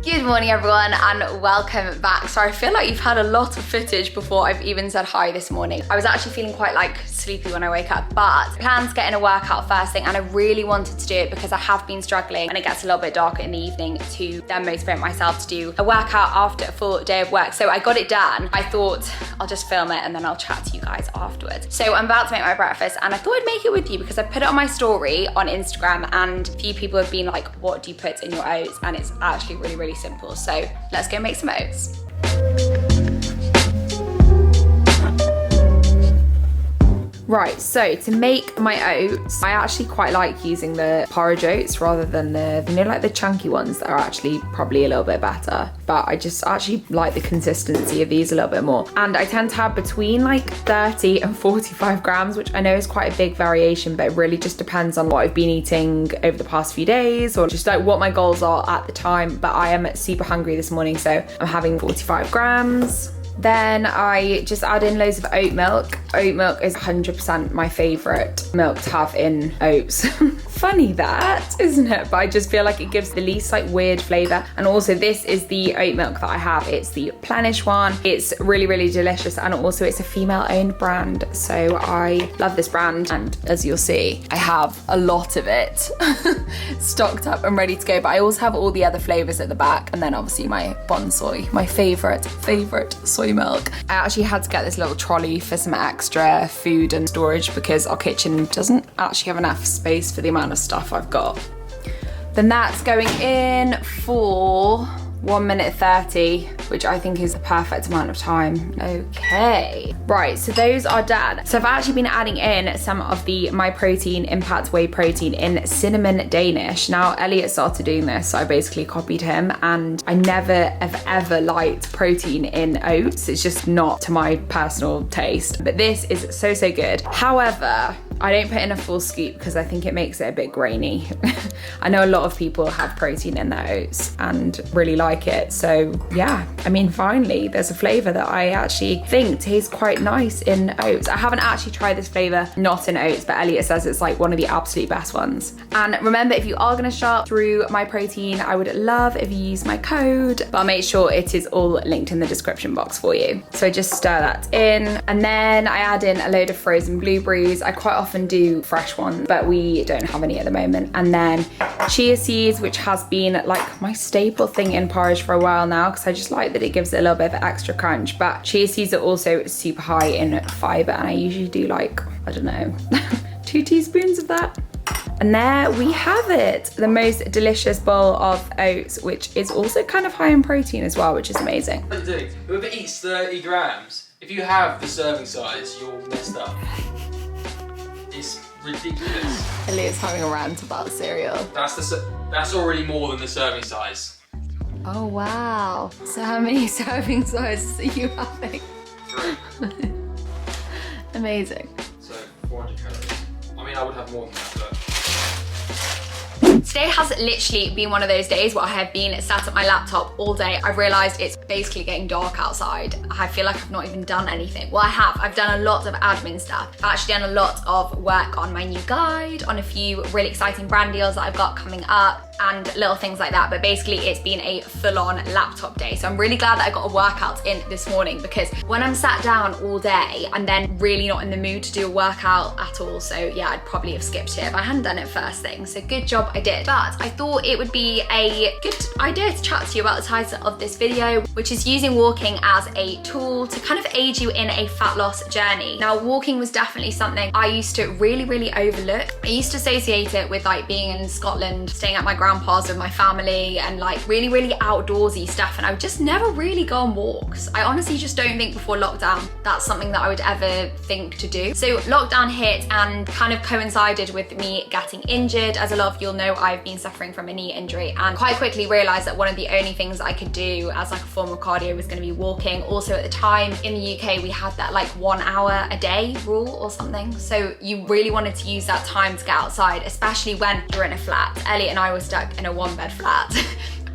Good morning everyone and welcome back. So I feel like you've had a lot of footage before I've even said hi this morning. I was actually feeling quite like sleepy when I wake up, but planned getting a workout first thing and I really wanted to do it because I have been struggling when it gets a little bit darker in the evening to then motivate myself to do a workout after a full day of work. So I got it done. I thought I'll just film it and then I'll chat to you guys afterwards. So I'm about to make my breakfast and I thought I'd make it with you because I put it on my story on Instagram and a few people have been like, what do you put in your oats? And it's actually really simple. So let's go make some oats. Right, so to make my oats, I actually quite like using the porridge oats rather than the, you know, like the chunky ones that are actually probably a little bit better. But I just actually like the consistency of these a little bit more. And I tend to have between like 30 and 45 grams, which I know is quite a big variation, but it really just depends on what I've been eating over the past few days or just like what my goals are at the time. But I am super hungry this morning, so I'm having 45 grams. Then I just add in loads of oat milk. Oat milk is 100% my favorite milk to have in oats. Funny that, isn't it? But I just feel like it gives the least like weird flavor. And also this is the oat milk that I have. It's the Plenish one. It's really delicious. And also it's a female owned brand. So I love this brand. And as you'll see, I have a lot of it stocked up and ready to go. But I also have all the other flavors at the back. And then obviously my Bonsoy, my favorite soy milk. I actually had to get this little trolley for some extra food and storage because our kitchen doesn't actually have enough space for the amount of stuff I've got. Then that's going in for 1 minute 30, which I think is the perfect amount of time. Okay, right, so those are done. So I've actually been adding in some of the My Protein Impact Whey Protein in cinnamon Danish. Now, Elliot started doing this, so I basically copied him, and I never have ever liked protein in oats. It's just not to my personal taste, but this is so good. However, I don't put in a full scoop because I think it makes it a bit grainy. I know a lot of people have protein in their oats and really like it. So yeah, I mean, finally, there's a flavor that I actually think tastes quite nice in oats. I haven't actually tried this flavor not in oats, but Elliot says it's like one of the absolute best ones. And remember, if you are gonna shop through My Protein, I would love if you use my code, but I'll make sure it is all linked in the description box for you. So just stir that in. And then I add in a load of frozen blueberries. I quite often do fresh ones, but we don't have any at the moment. And then chia seeds, which has been like my staple thing in porridge for a while now because I just like that it gives it a little bit of extra crunch. But chia seeds are also super high in fiber, and I usually do like, I don't know, 2 teaspoons of that. And there we have it, the most delicious bowl of oats, which is also kind of high in protein as well, which is amazing. Whoever eats 30 grams, if you have the serving size, you're messed up. It's ridiculous. Elliot's having a rant about cereal. That's already more than the serving size. Oh wow. So how many serving sizes are you having? 3. Amazing. So 400 calories. I mean, I would have more than that, but... Today has literally been one of those days where I have been sat at my laptop all day. I've realised it's basically getting dark outside. I feel like I've not even done anything. Well, I have. I've done a lot of admin stuff. I've actually done a lot of work on my new guide, on a few really exciting brand deals that I've got coming up. and little things like that. But basically it's been a full-on laptop day. So I'm really glad that I got a workout in this morning, because when I'm sat down all day, I'm then really not in the mood to do a workout at all. So yeah, I'd probably have skipped it if I hadn't done it first thing. So good job I did. But I thought it would be a good idea to chat to you about the title of this video, which is using walking as a tool to kind of aid you in a fat loss journey. Now, walking was definitely something I used to really overlook. I used to associate it with like being in Scotland, staying at my grandpa's with my family, and like really outdoorsy stuff, and I would just never really go on walks. I honestly just don't think before lockdown that's something that I would ever think to do. So lockdown hit and kind of coincided with me getting injured. As a lot of you'll know, I've been suffering from a knee injury, and quite quickly realized that one of the only things I could do as like a form of cardio was going to be walking. Also at the time in the UK, we had that like 1 hour a day rule or something. So you really wanted to use that time to get outside, especially when you're in a flat. Elliot and I were stuck in a 1-bed flat.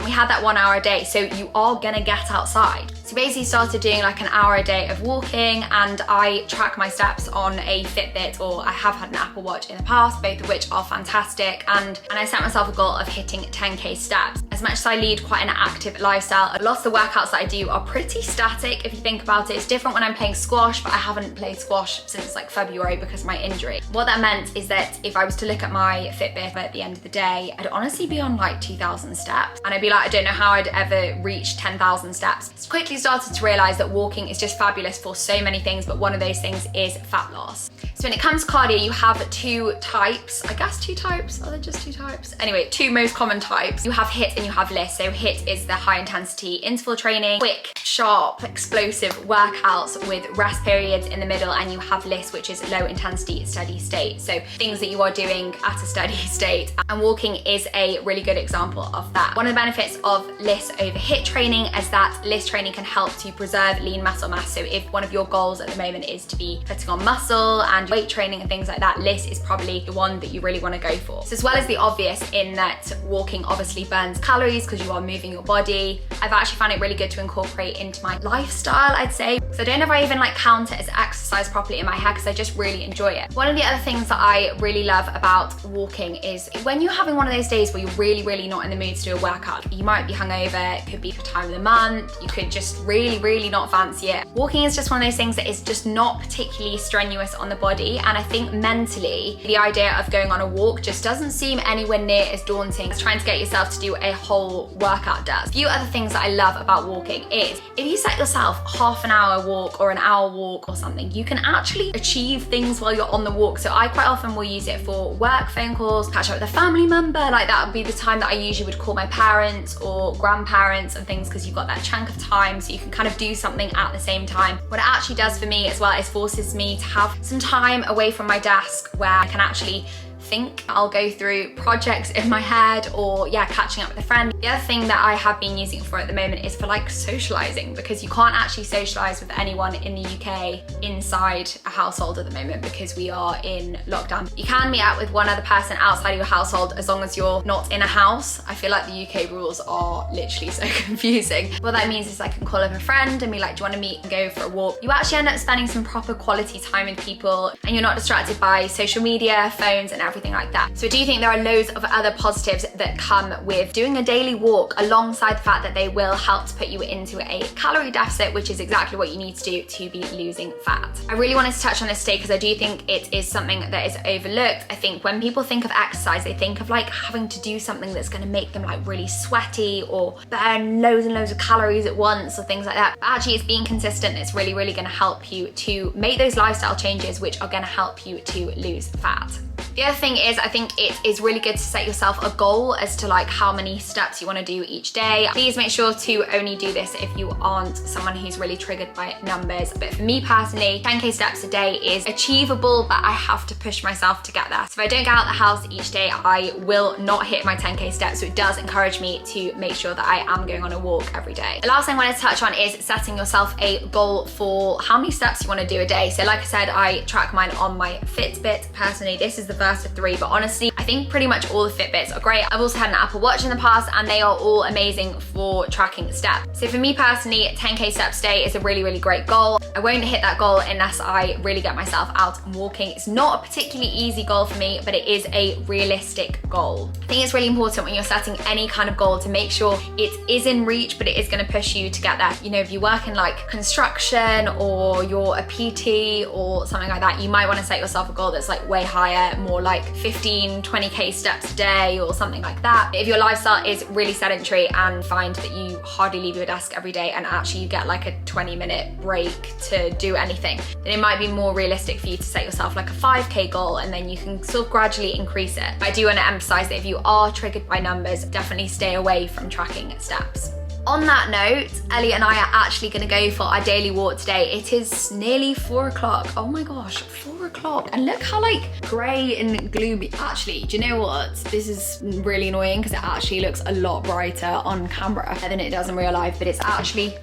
We had that 1 hour a day, so you are gonna get outside. So basically started doing like an hour a day of walking, and I track my steps on a Fitbit, or I have had an Apple Watch in the past, both of which are fantastic. And I set myself a goal of hitting 10k steps. As much as I lead quite an active lifestyle, a lot of the workouts that I do are pretty static if you think about it. It's different when I'm playing squash, but I haven't played squash since like February because of my injury. What that meant is that if I was to look at my Fitbit at the end of the day, I'd honestly be on like 2,000 steps. And I'd be like, I don't know how I'd ever reach 10,000 steps. So quickly started to realize that walking is just fabulous for so many things, but one of those things is fat loss. So when it comes to cardio, you have two types. I guess two types. Are there just two types? Anyway, two most common types. You have HIIT and you have LISS. So HIIT is the high intensity interval training, quick, sharp, explosive workouts with rest periods in the middle, and you have LISS, which is low intensity steady state. So things that you are doing at a steady state, and walking is a really good example of that. One of the benefits of LISS over HIIT training is that LISS training can help to preserve lean muscle mass. So if one of your goals at the moment is to be putting on muscle and weight training and things like that, LISS is probably the one that you really want to go for. So as well as the obvious in that walking obviously burns calories because you are moving your body, I've actually found it really good to incorporate into my lifestyle, I'd say. So I don't know if I even like count it as exercise properly in my head, because I just really enjoy it. One of the other things that I really love about walking is when you're having one of those days where you're really not in the mood to do a workout. You might be hungover, it could be the time of the month, you could just really not fancy it. Walking is just one of those things that is just not particularly strenuous on the body, and I think mentally the idea of going on a walk just doesn't seem anywhere near as daunting as trying to get yourself to do a whole workout does. A few other things that I love about walking is if you set yourself half an hour walk or an hour walk or something, you can actually achieve things while you're on the walk. So I quite often will use it for work phone calls, catch up with a family member. Like that would be the time that I usually would call my parents or grandparents and things, because you've got that chunk of time so you can kind of do something at the same time. What it actually does for me as well is forces me to have some time away from my desk where I can actually think. I'll go through projects in my head, or yeah, catching up with a friend. The other thing that I have been using it for at the moment is for like socializing, because you can't actually socialize with anyone in the UK inside a household at the moment because we are in lockdown. You can meet up with one other person outside of your household as long as you're not in a house. I feel like the UK rules are literally so confusing. What that means is I can call up a friend and be like, do you want to meet and go for a walk? You actually end up spending some proper quality time with people, and you're not distracted by social media, phones and everything like that. So I do think there are loads of other positives that come with doing a daily walk, alongside the fact that they will help to put you into a calorie deficit, which is exactly what you need to do to be losing fat. I really wanted to touch on this today because I do think it is something that is overlooked. I think when people think of exercise, they think of like having to do something that's going to make them like really sweaty or burn loads and loads of calories at once or things like that. But actually it's being consistent that's really going to help you to make those lifestyle changes which are going to help you to lose fat. The other thing is, I think it is really good to set yourself a goal as to like how many steps you want to do each day. Please make sure to only do this if you aren't someone who's really triggered by numbers. But for me personally, 10k steps a day is achievable, but I have to push myself to get there. So if I don't get out the house each day, I will not hit my 10k steps. So it does encourage me to make sure that I am going on a walk every day. The last thing I wanted to touch on is setting yourself a goal for how many steps you want to do a day. So like I said, I track mine on my Fitbit. Personally, this is the Versa 3, but honestly, I think pretty much all the Fitbits are great. I've also had an Apple Watch in the past, and they are all amazing for tracking steps. So for me personally, 10K steps a day is a really, really great goal. I won't hit that goal unless I really get myself out and walking. It's not a particularly easy goal for me, but it is a realistic goal. I think it's really important when you're setting any kind of goal to make sure it is in reach, but it is going to push you to get there. You know, if you work in like construction or you're a PT or something like that, you might want to set yourself a goal that's like way higher, more like 15, 20K steps a day or something like that. If your lifestyle is really sedentary and find that you hardly leave your desk every day and actually you get like a 20-minute break to do anything, then it might be more realistic for you to set yourself like a 5K goal, and then you can sort of gradually increase it. I do want to emphasize that if you are triggered by numbers, definitely stay away from tracking steps. On that note, Ellie and I are actually gonna go for our daily walk today. It is nearly 4 o'clock. Oh my gosh, 4 o'clock. And look how like grey and gloomy. Actually, do you know what? This is really annoying because it actually looks a lot brighter on camera than it does in real life, but it's actually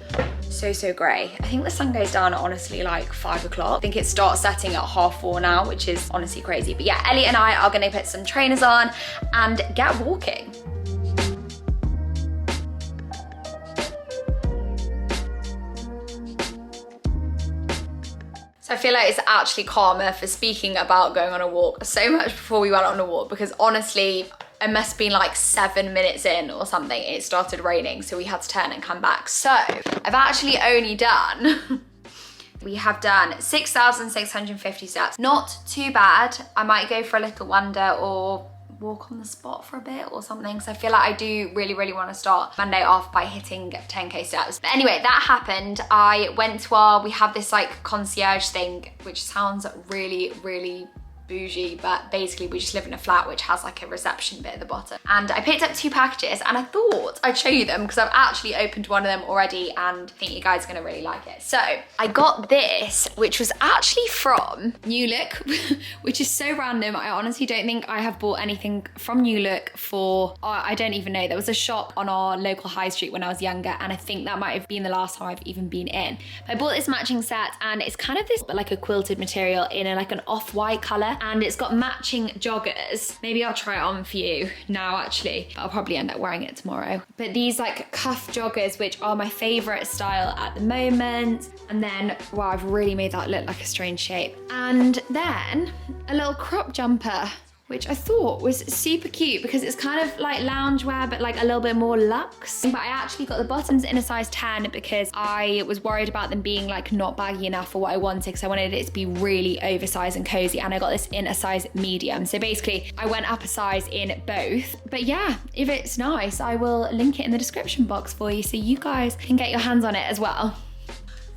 so grey. I think the sun goes down at honestly like 5 o'clock. I think it starts setting at 4:30 now, which is honestly crazy. But yeah, Ellie and I are gonna put some trainers on and get walking. So I feel like it's actually calmer for speaking about going on a walk so much before we went on a walk, because honestly, it must have been like 7 minutes in or something, it started raining, so we had to turn and come back. So I've actually only done, we have done 6,650 steps. Not too bad. I might go for a little wander or walk on the spot for a bit or something, so I feel like I do really want to start Monday off by hitting 10K steps. But anyway, that happened. I went to we have this like concierge thing, which sounds really bougie, but basically we just live in a flat which has like a reception bit at the bottom, and I picked up 2 packages and I thought I'd show you them because I've actually opened one of them already and I think you guys are gonna really like it. So I got this, which was actually from New Look, which is so random. I honestly don't think I have bought anything from New Look for, I don't even know. There was a shop on our local high street when I was younger, and I think that might have been the last time I've even been in. I bought this matching set, and it's kind of this like a quilted material in like an off-white color, and it's got matching joggers. Maybe I'll try it on for you now actually, but I'll probably end up wearing it tomorrow. But these like cuff joggers, which are my favorite style at the moment. And then, wow, I've really made that look like a strange shape. And then a little crop jumper, which I thought was super cute because it's kind of like loungewear, but like a little bit more luxe. But I actually got the bottoms in a size 10 because I was worried about them being like not baggy enough for what I wanted, because I wanted it to be really oversized and cozy, and I got this in a size medium. So basically I went up a size in both. But yeah, if it's nice, I will link it in the description box for you so you guys can get your hands on it as well.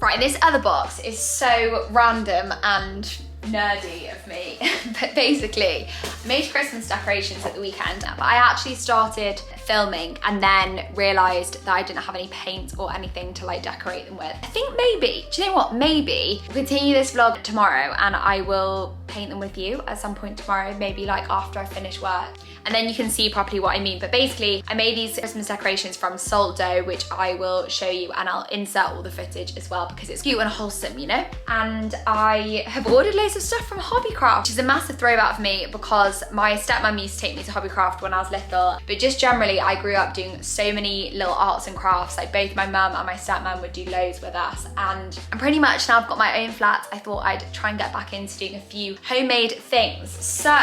Right, this other box is so random and nerdy of me, but basically I made Christmas decorations at the weekend, but I actually started filming and then realized that I didn't have any paint or anything to like decorate them with. I think maybe, do you know what, maybe I'll continue this vlog tomorrow and I will paint them with you at some point tomorrow, maybe like after I finish work, and then you can see properly what I mean. But basically I made these Christmas decorations from salt dough, which I will show you, and I'll insert all the footage as well because it's cute and wholesome, you know. And I have ordered loads of stuff from Hobbycraft, which is a massive throwback for me because my stepmom used to take me to Hobbycraft when I was little, but just generally I grew up doing so many little arts and crafts. Like both my mum and my stepmom would do loads with us, and pretty much now I've got my own flat, I thought I'd try and get back into doing a few homemade things. So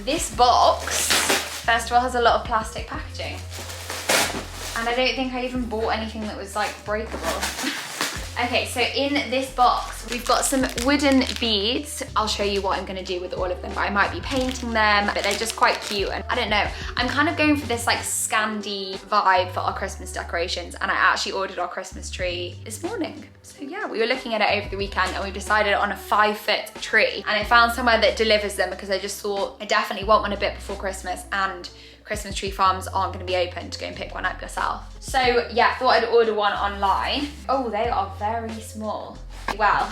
this box, first of all, has a lot of plastic packaging, and I don't think I even bought anything that was like breakable. Okay, so in this box, we've got some wooden beads. I'll show you what I'm gonna do with all of them, but I might be painting them, but they're just quite cute. And I don't know, I'm kind of going for this like Scandi vibe for our Christmas decorations, and I actually ordered our Christmas tree this morning. So yeah, we were looking at it over the weekend and we decided on a 5-foot tree, and I found somewhere that delivers them because I just thought I definitely want one a bit before Christmas, and Christmas tree farms aren't going to be open to go and pick one up yourself. So yeah, thought I'd order one online. Oh, they are very small. Well,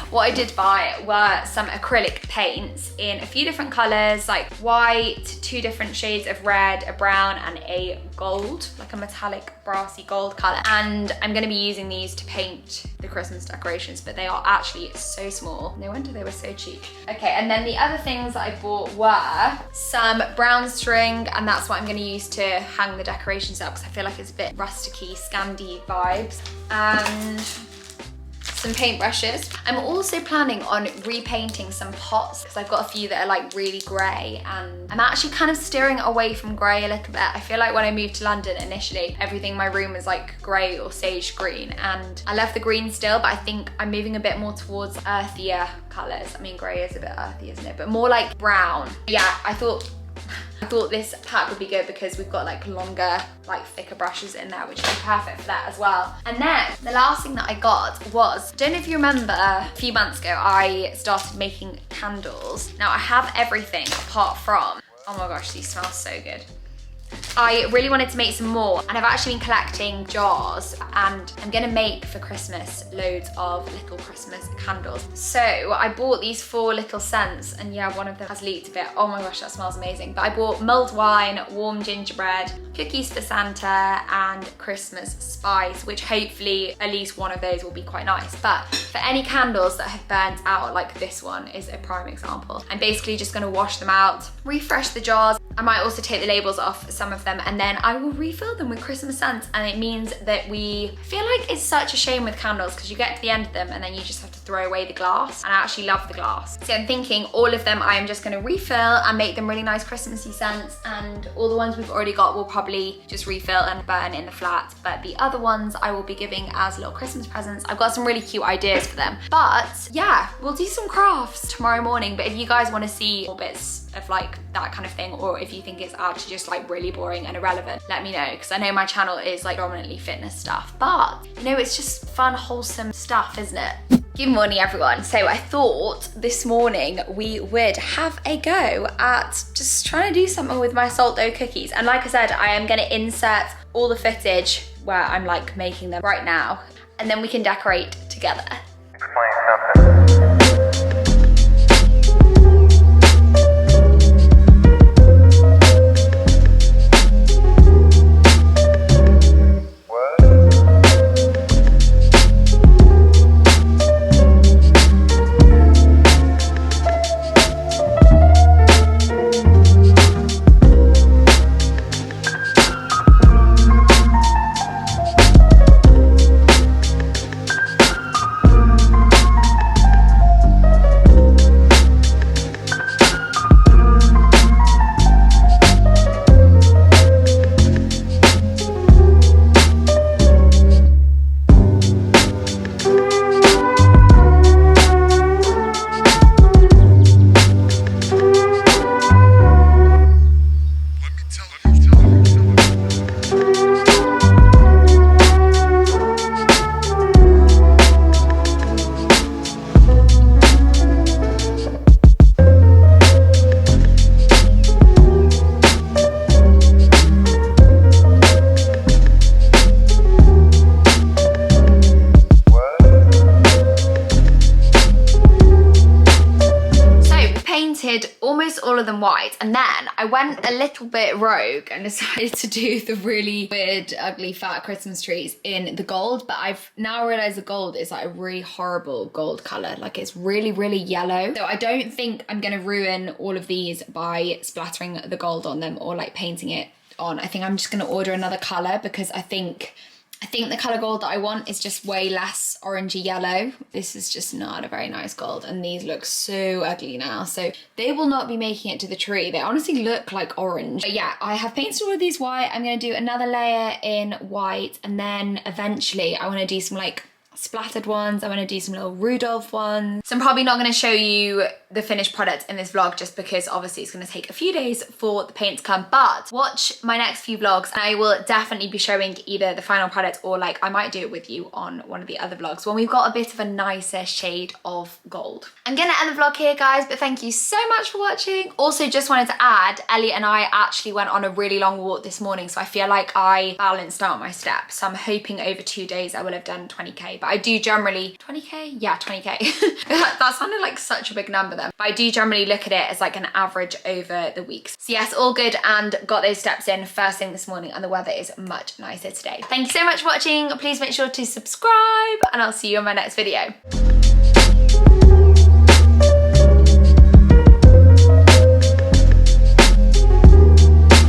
what I did buy were some acrylic paints in a few different colors, like white, 2 different shades of red, a brown, and a gold, like a metallic brassy gold color. And I'm gonna be using these to paint the Christmas decorations, but they are actually so small. No wonder they were so cheap. Okay, and then the other things that I bought were some brown string, and that's what I'm gonna use to hang the decorations up, because I feel like it's a bit rusticy, Scandi vibes. And some paintbrushes. I'm also planning on repainting some pots, because I've got a few that are like really grey, and I'm actually kind of steering away from grey a little bit. I feel like when I moved to London initially, everything in my room was like grey or sage green, and I love the green still, but I think I'm moving a bit more towards earthier colours. I mean, grey is a bit earthy, isn't it? But more like brown. Yeah, I thought this pack would be good because we've got like longer, like thicker brushes in there, which would be perfect for that as well. And then the last thing that I got was, I don't know if you remember, a few months ago, I started making candles. Now I have everything apart from, oh my gosh, these smell so good. I really wanted to make some more, and I've actually been collecting jars, and I'm gonna make for Christmas loads of little Christmas candles. So I bought these 4 little scents, and yeah, one of them has leaked a bit. Oh my gosh, that smells amazing. But I bought mulled wine, warm gingerbread, cookies for Santa, and Christmas spice, which hopefully at least one of those will be quite nice. But for any candles that have burnt out, like this one is a prime example, I'm basically just gonna wash them out, refresh the jars. I might also take the labels off some of them, and then I will refill them with Christmas scents. And it means that I feel like it's such a shame with candles, because you get to the end of them and then you just have to throw away the glass. And I actually love the glass. So I'm thinking all of them I am just gonna refill and make them really nice Christmassy scents, and all the ones we've already got will probably just refill and burn in the flat. But the other ones I will be giving as little Christmas presents. I've got some really cute ideas for them. But yeah, we'll do some crafts tomorrow morning. But if you guys wanna see more bits of like that kind of thing, or if you think it's actually just like really boring and irrelevant, let me know, because I know my channel is like dominantly fitness stuff, but you know, it's just fun, wholesome stuff, isn't it? Good morning, everyone. So I thought this morning we would have a go at just trying to do something with my salt dough cookies. And like I said, I am gonna insert all the footage where I'm like making them right now, and then we can decorate together. Explain something. Almost all of them white, and then I went a little bit rogue and decided to do the really weird, ugly, fat Christmas trees in the gold. But I've now realized the gold is like a really horrible gold color, like it's really, really yellow. So I don't think I'm gonna ruin all of these by splattering the gold on them or like painting it on. I think I'm just gonna order another color, because I think the color gold that I want is just way less orangey yellow. This is just not a very nice gold, and these look so ugly now. So they will not be making it to the tree. They honestly look like orange. But yeah, I have painted all of these white. I'm gonna do another layer in white, and then eventually I wanna do some like splattered ones. I want to do some little Rudolph ones. So I'm probably not going to show you the finished product in this vlog just because obviously it's going to take a few days for the paint to come, but watch my next few vlogs and I will definitely be showing either the final product or like I might do it with you on one of the other vlogs when we've got a bit of a nicer shade of gold. I'm gonna end the vlog here, guys, but thank you so much for watching. Also, just wanted to add, Ellie and I actually went on a really long walk this morning, so I feel like I balanced out my steps. So I'm hoping over 2 days I will have done 20k, but I do generally 20k, yeah, 20k. That sounded like such a big number then, but I do generally look at it as like an average over the weeks. So yes, all good, and got those steps in first thing this morning, and the weather is much nicer today. Thank you so much for watching. Please make sure to subscribe and I'll see you in my next video.